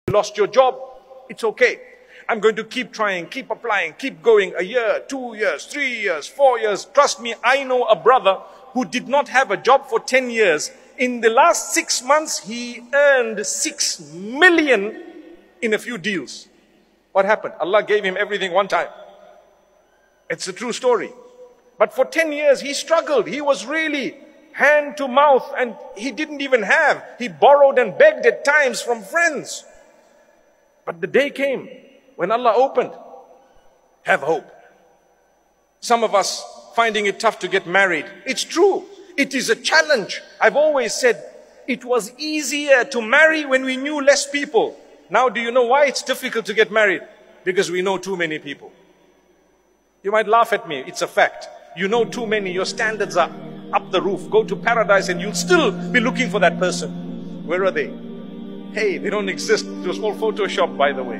lost your job, it's okay. I'm going to keep trying, keep applying, keep going. A year, 2 years, 3 years, 4 years. Trust me, I know a brother who did not have a job for 10 years. In the last 6 months, he earned 6 million in a few deals. What happened? Allah gave him everything one time. It's a true story. But for 10 years, he struggled. He was really hand to mouth, and he didn't even have. He borrowed and begged at times from friends. But the day came when Allah opened. Have hope. Some of us finding it tough to get married. It's true. It is a challenge. I've always said it was easier to marry when we knew less people. Now do you know why it's difficult to get married? Because we know too many people. You might laugh at me. It's a fact. You know too many. Your standards are up the roof. Go to paradise and you'll still be looking for that person. Where are they? Hey, they don't exist. It was all Photoshop, by the way.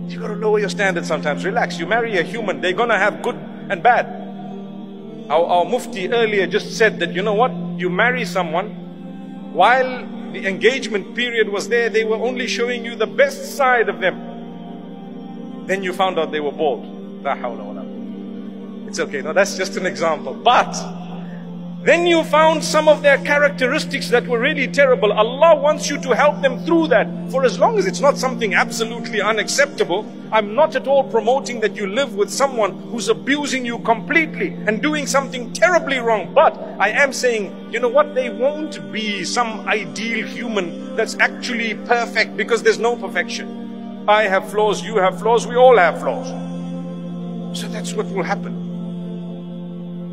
You got to lower your standards sometimes. Relax. You marry a human. They're going to have good and bad. Our Mufti earlier just said that, you know what? You marry someone, while the engagement period was there, they were only showing you the best side of them. Then you found out they were bald. La hawla wa la quwwata. It's okay. No, that's just an example. But then you found some of their characteristics that were really terrible. Allah wants you to help them through that. For as long as it's not something absolutely unacceptable, I'm not at all promoting that you live with someone who's abusing you completely and doing something terribly wrong. But I am saying, you know what? They won't be some ideal human that's actually perfect, because there's no perfection. I have flaws, you have flaws, we all have flaws. So that's what will happen.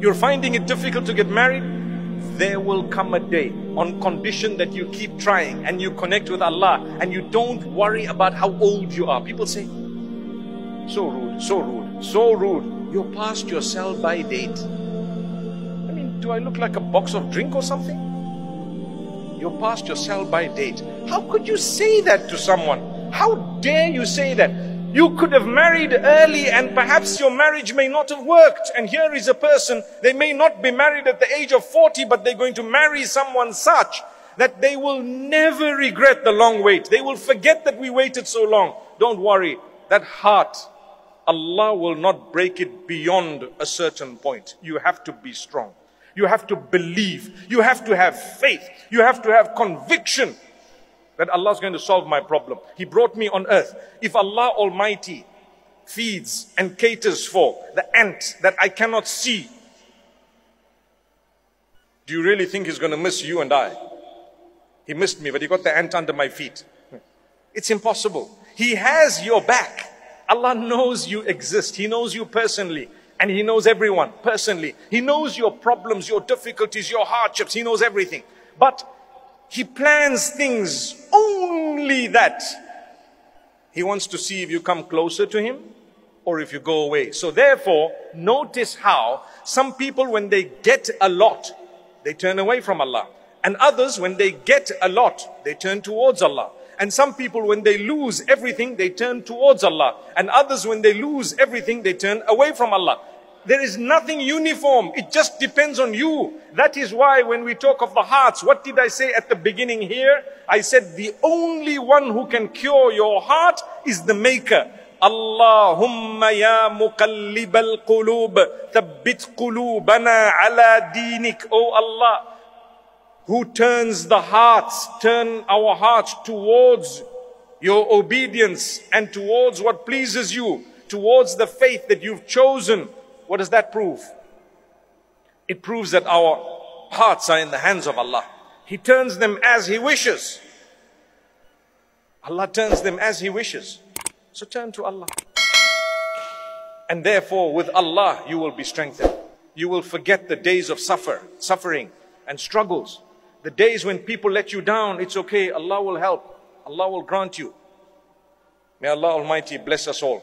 You're finding it difficult to get married? There will come a day, on condition that you keep trying and you connect with Allah and you don't worry about how old you are. People say, so rude, so rude, so rude. You're past your sell-by date. I mean, do I look like a box of drink or something? You're past your sell-by date. How could you say that to someone? How dare you say that? You could have married early and perhaps your marriage may not have worked. And here is a person, they may not be married at the age of 40, but they're going to marry someone such that they will never regret the long wait. They will forget that we waited so long. Don't worry, that heart, Allah will not break it beyond a certain point. You have to be strong. You have to believe. You have to have faith. You have to have conviction that Allah is going to solve my problem. He brought me on earth. If Allah Almighty feeds and caters for the ant that I cannot see, do you really think He's going to miss you and I? He missed me, but He got the ant under my feet. It's impossible. He has your back. Allah knows you exist. He knows you personally. And He knows everyone personally. He knows your problems, your difficulties, your hardships. He knows everything. But He plans things only that He wants to see if you come closer to Him or if you go away. So therefore, notice how some people, when they get a lot, they turn away from Allah. And others, when they get a lot, they turn towards Allah. And some people, when they lose everything, they turn towards Allah. And others, when they lose everything, they turn away from Allah. There is nothing uniform. It just depends on you. That is why when we talk of the hearts, what did I say at the beginning here? I said the only one who can cure your heart is the Maker. Allahumma ya muqallibal qulub, thabbit qulubana ala dinik. Oh Allah, who turns the hearts, turn our hearts towards your obedience and towards what pleases you, towards the faith that you've chosen. What does that prove? It proves that our hearts are in the hands of Allah. He turns them as He wishes. Allah turns them as He wishes. So turn to Allah. And therefore with Allah you will be strengthened. You will forget the days of suffering and struggles. The days when people let you down, it's okay. Allah will help. Allah will grant you. May Allah Almighty bless us all.